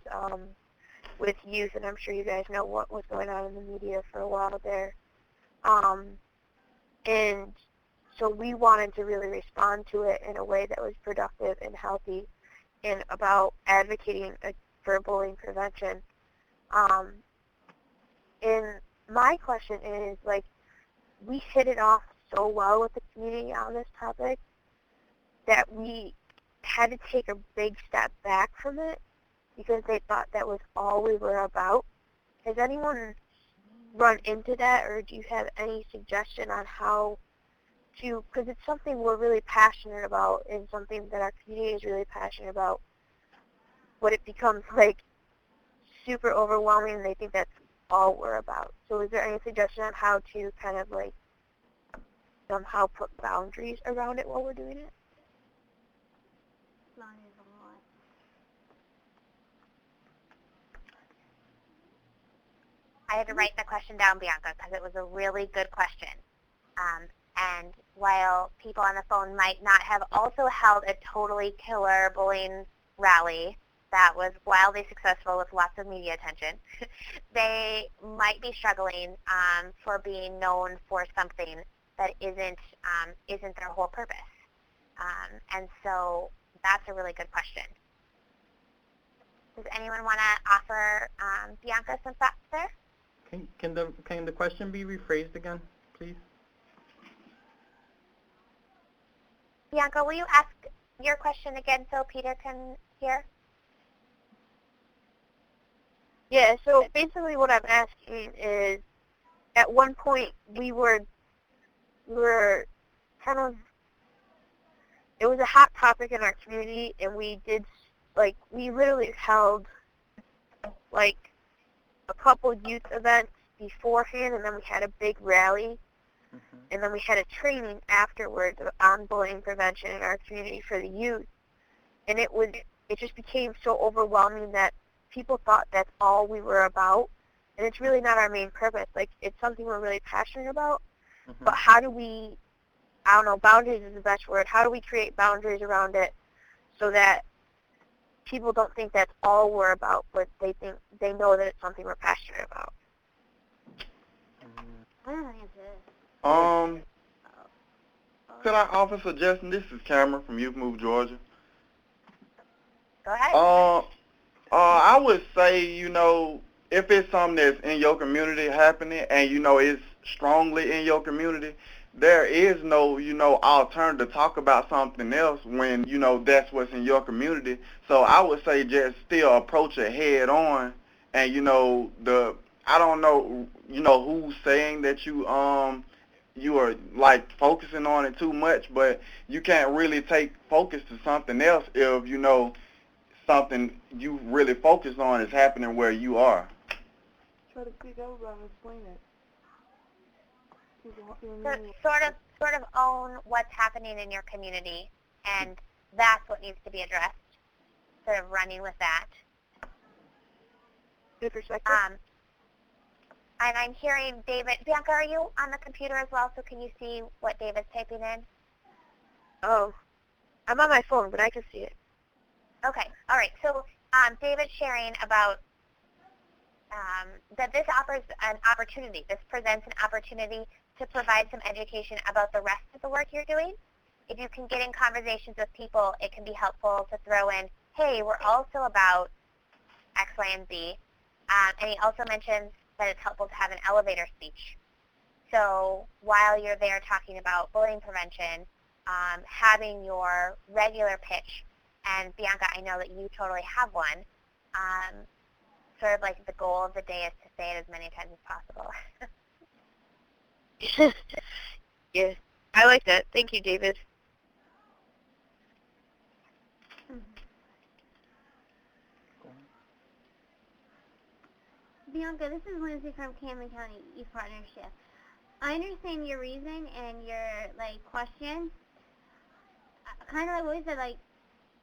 Speaker 10: with youth, and I'm sure you guys know what was going on in the media for a while there. And so we wanted to really respond to it in a way that was productive and healthy and about advocating for bullying prevention. And my question is, like, we hit it off so well with the community on this topic that we had to take a big step back from it because they thought that was all we were about. Has anyone run into that, or do you have any suggestion on how to, because it's something we're really passionate about and something that our community is really passionate about, but it becomes like super overwhelming and they think that's all we're about. So is there any suggestion on how to kind of like somehow put boundaries around it while we're doing it?
Speaker 1: I had to write the question down, Bianca, because it was a really good question. And while people on the phone might not have also held a totally killer bullying rally that was wildly successful with lots of media attention, they might be struggling for being known for something that isn't their whole purpose. And so that's a really good question. Does anyone want to offer Bianca some thoughts there?
Speaker 6: Can the question be rephrased again, please?
Speaker 1: Bianca, will you ask your question again so Peter can hear?
Speaker 10: Yeah, so basically what I'm asking is, at one point we were kind of, it was a hot topic in our community, and we did, like, we literally held, like, a couple youth events beforehand, and then we had a big rally, and then we had a training afterwards on bullying prevention in our community for the youth, and it just became so overwhelming that people thought that's all we were about, and it's really not our main purpose. Like, it's something we're really passionate about, but how do we, I don't know, boundaries is the best word. How do we create boundaries around it so that people don't think that's all we're about, but they know that it's something we're passionate about?
Speaker 9: I don't know the answer.
Speaker 4: Could I offer a suggestion? This is Cameron from Youth Move, Georgia.
Speaker 1: Go ahead.
Speaker 4: I would say, if it's something that's in your community happening and, it's strongly in your community, there is no, alternative to talk about something else when, that's what's in your community. So I would say just still approach it head on and, I don't know, who's saying that you are like focusing on it too much, but you can't really take focus to something else if, something you really focus on is happening where you are.
Speaker 5: Try to figure out how to explain it.
Speaker 1: So sort of own what's happening in your community, and that's what needs to be addressed. Sort of running with that.
Speaker 10: Good perspective.
Speaker 1: And I'm hearing David. Bianca, are you on the computer as well? So can you see what David's typing in?
Speaker 10: Oh, I'm on my phone, but I can see it.
Speaker 1: Okay. All right. So David's sharing about that this offers an opportunity. This presents an opportunity to provide some education about the rest of the work you're doing. If you can get in conversations with people, it can be helpful to throw in, hey, we're also about X, Y, and Z. And he also mentions that it's helpful to have an elevator speech. So while you're there talking about bullying prevention, having your regular pitch, and Bianca, I know that you totally have one, sort of like the goal of the day is to say it as many times as possible.
Speaker 10: Yeah, I like that. Thank you, David.
Speaker 9: Bianca, this is Lindsay from Camden County Youth Partnership. I understand your reason and your question. Kind of like what we said,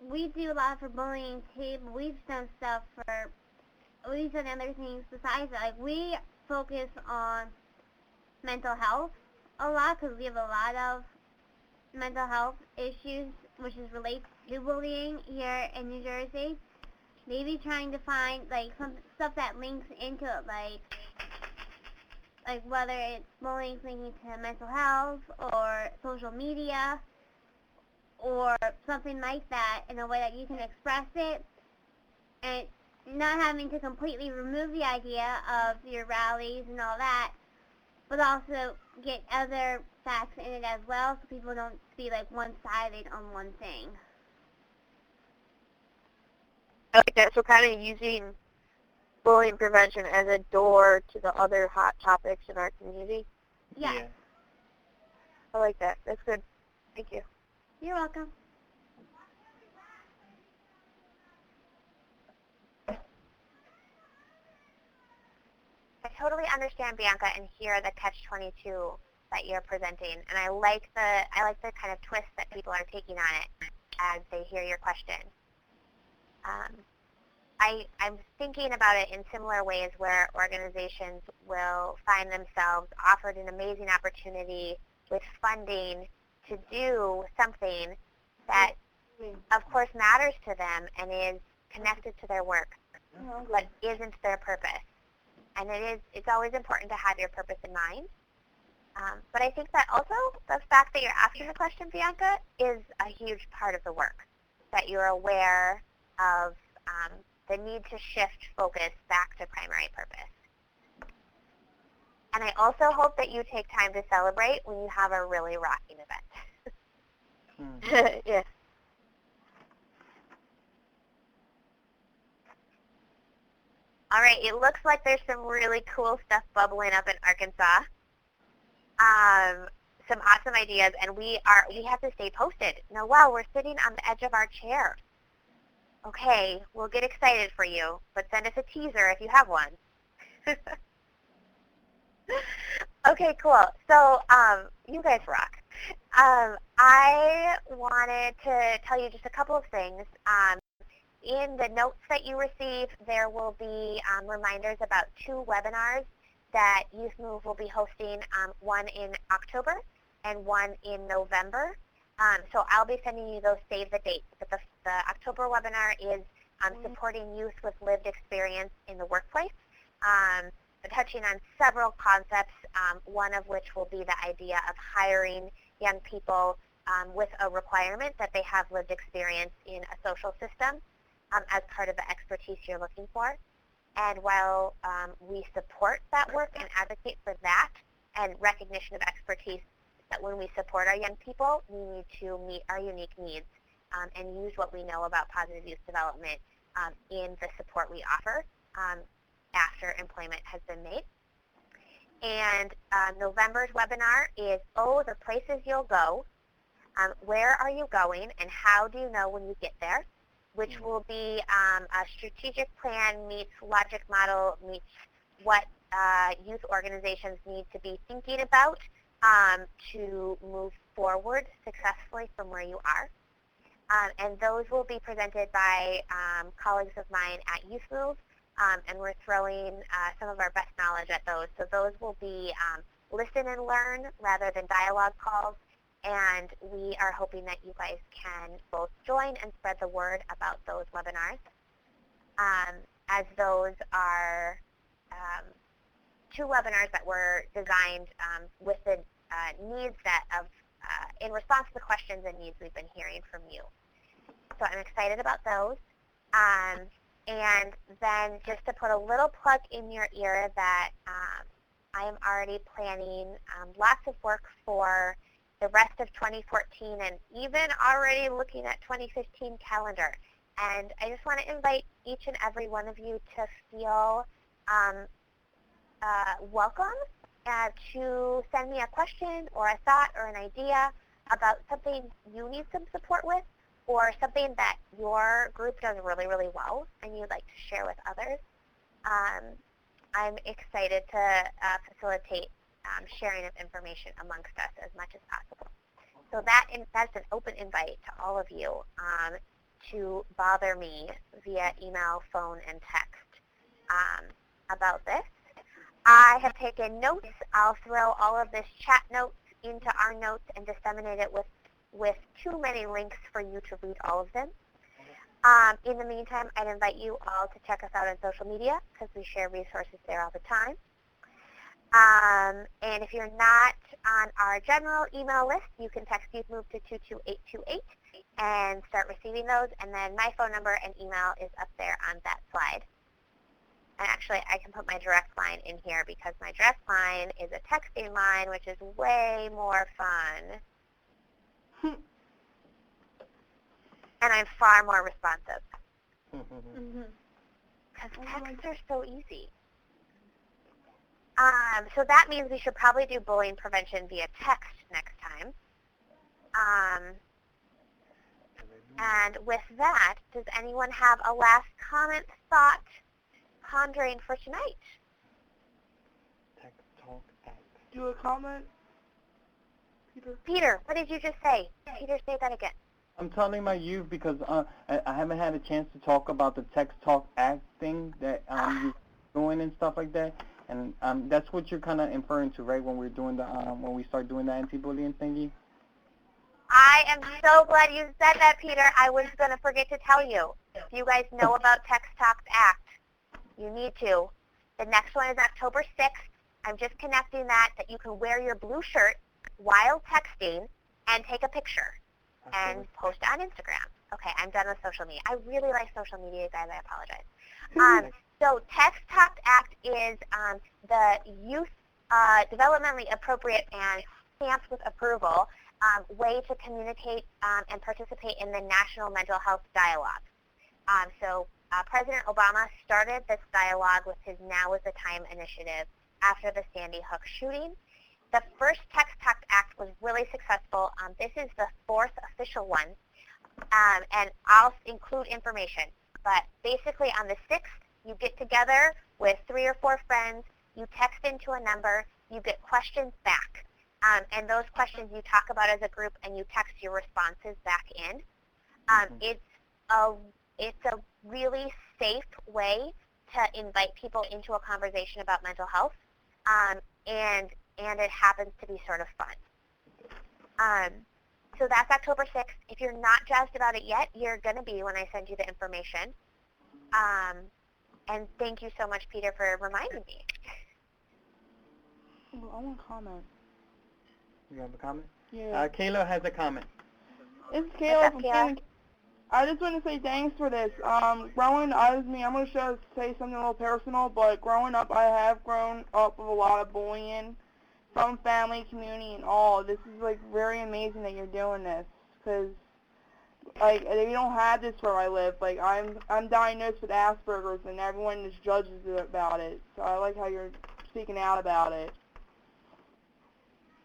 Speaker 9: we do a lot for bullying too, but we've done stuff for, we've done other things besides that. We focus on mental health a lot because we have a lot of mental health issues, which is related to bullying here in New Jersey. Maybe trying to find some stuff that links into it, like whether it's bullying linking to mental health or social media or something like that, in a way that you can express it and not having to completely remove the idea of your rallies and all that, but also get other facts in it as well so people don't be one-sided on one thing.
Speaker 10: I like that. So kind of using bullying prevention as a door to the other hot topics in our community.
Speaker 9: Yeah.
Speaker 10: I like that. That's good. Thank you.
Speaker 9: You're welcome.
Speaker 1: I totally understand, Bianca, and hear the catch-22 that you're presenting, and I like the kind of twist that people are taking on it as they hear your question. I'm thinking about it in similar ways where organizations will find themselves offered an amazing opportunity with funding to do something that, of course, matters to them and is connected to their work, but isn't their purpose. And it's always important to have your purpose in mind. But I think that also the fact that you're asking the question, Bianca, is a huge part of the work, that you're aware of the need to shift focus back to primary purpose. And I also hope that you take time to celebrate when you have a really rocking event.
Speaker 10: Yeah.
Speaker 1: All right, it looks like there's some really cool stuff bubbling up in Arkansas. Some awesome ideas, and we have to stay posted. Noelle, we're sitting on the edge of our chair. Okay, we'll get excited for you, but send us a teaser if you have one. Okay, cool. So, you guys rock. I wanted to tell you just a couple of things. In the notes that you receive, there will be reminders about 2 webinars that Youth Move will be hosting, one in October and one in November. So I'll be sending you those save the dates. But the October webinar is supporting youth with lived experience in the workplace, touching on several concepts, one of which will be the idea of hiring young people with a requirement that they have lived experience in a social system as part of the expertise you're looking for. And while we support that work and advocate for that and recognition of expertise, that when we support our young people, we need to meet our unique needs and use what we know about positive youth development in the support we offer after employment has been made. And November's webinar is, the places you'll go, where are you going, and how do you know when you get there, which will be a strategic plan meets logic model meets what youth organizations need to be thinking about to move forward successfully from where you are. And those will be presented by colleagues of mine at Youth Move, and we're throwing some of our best knowledge at those. So those will be listen and learn rather than dialogue calls, and we are hoping that you guys can both join and spread the word about those webinars, as those are 2 webinars that were designed with the needs that in response to the questions and needs we've been hearing from you. So I'm excited about those. And then just to put a little plug in your ear that I am already planning lots of work for the rest of 2014 and even already looking at 2015 calendar. And I just want to invite each and every one of you to feel welcome to send me a question or a thought or an idea about something you need some support with, or something that your group does really, really well and you'd like to share with others. I'm excited to facilitate sharing of information amongst us as much as possible. So that's an open invite to all of you to bother me via email, phone, and text about this. I have taken notes. I'll throw all of this chat notes into our notes and disseminate it with too many links for you to read all of them. In the meantime, I'd invite you all to check us out on social media because we share resources there all the time. And if you're not on our general email list, you can text Youth Move to 22828 and start receiving those. And then my phone number and email is up there on that slide. And actually, I can put my direct line in here because my direct line is a texting line, which is way more fun. And I'm far more responsive. Because texts are so easy. So that means we should probably do bullying prevention via text next time. And with that, does anyone have a last comment, thought, pondering for tonight?
Speaker 6: Text, talk, act.
Speaker 5: Do a comment, Peter?
Speaker 1: Peter, what did you just say? Peter, say that again.
Speaker 6: I'm telling my youth because I haven't had a chance to talk about the text, talk, act thing that you're doing and stuff like that. And that's what you're kind of inferring to, right? When we're doing the when we start doing the anti-bullying thingy.
Speaker 1: I am so glad you said that, Peter. I was going to forget to tell you. If you guys know about Text, Talk, Act, you need to. The next one is October 6th. I'm just connecting that you can wear your blue shirt while texting and take a picture and post it on Instagram. Okay, I'm done with social media. I really like social media, guys. I apologize. So Text, Talk, Act is the youth developmentally appropriate and stamped with approval way to communicate and participate in the National Mental Health Dialogue. So President Obama started this dialogue with his Now is the Time initiative after the Sandy Hook shooting. The first Text Talk Act was really successful. This is the fourth official one, and I'll include information. But basically on the 6th, you get together with 3 or 4 friends, you text into a number, you get questions back. And those questions you talk about as a group, and you text your responses back in. It's a really safe way to invite people into a conversation about mental health, and it happens to be sort of fun. So that's October 6th. If you're not jazzed about it yet, you're going to be when I send you the information. And thank you so much, Peter, for reminding me.
Speaker 5: Well, I want to comment.
Speaker 6: You have a comment?
Speaker 5: Yeah.
Speaker 6: Kayla has a comment.
Speaker 5: It's Kayla from
Speaker 1: Kayla?
Speaker 5: Canada. I just want to say thanks for this. Growing up, I'm going to say something a little personal, but growing up, I have grown up with a lot of bullying from family, community, and all. This is, like, very amazing that you're doing this, because, like, we don't have this where I live. Like, I'm diagnosed with Asperger's, and everyone just judges about it. So I like how you're speaking out about it.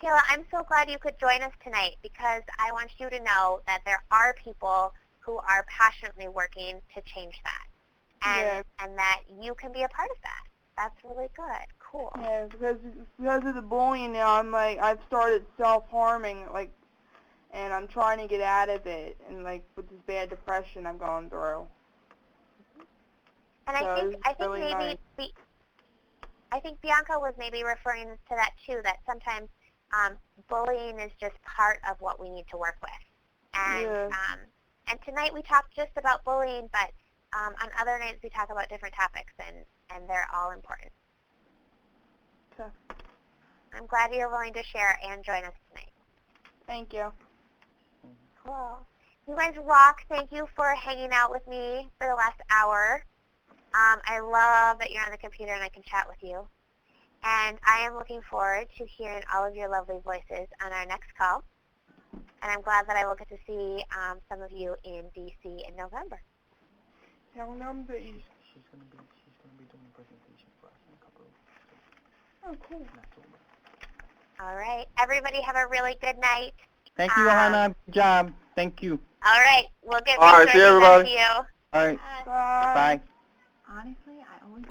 Speaker 1: Kayla, I'm so glad you could join us tonight, because I want you to know that there are people who are passionately working to change that, and that you can be a part of that. That's really good. Cool.
Speaker 5: Yeah, because of the bullying now, I've started self-harming, like, and I'm trying to get out of it, and, like, with this bad depression I'm going through.
Speaker 1: And
Speaker 5: so
Speaker 1: I think
Speaker 5: really
Speaker 1: maybe
Speaker 5: nice.
Speaker 1: I think Bianca was maybe referring to that too, that sometimes bullying is just part of what we need to work with. And and tonight we talked just about bullying, but on other nights we talk about different topics, and they're all important.
Speaker 5: Okay.
Speaker 1: I'm glad you're willing to share and join us tonight.
Speaker 5: Thank you.
Speaker 1: Cool. You guys rock. Thank you for hanging out with me for the last hour. I love that you're on the computer and I can chat with you. And I am looking forward to hearing all of your lovely voices on our next call. And I'm glad that I will get to see some of you in D.C. in November.
Speaker 5: Tell them that you...
Speaker 8: She's gonna be doing a presentation for us in a couple of
Speaker 5: Oh, cool.
Speaker 1: All right. Everybody have a really good night.
Speaker 6: Thank you, Johanna. Good job. Thank you.
Speaker 1: All right. We'll get
Speaker 4: All right, see you,
Speaker 1: resources out
Speaker 4: everybody.
Speaker 1: to you.
Speaker 6: All right.
Speaker 5: Bye.
Speaker 6: Bye.
Speaker 7: Honestly, I always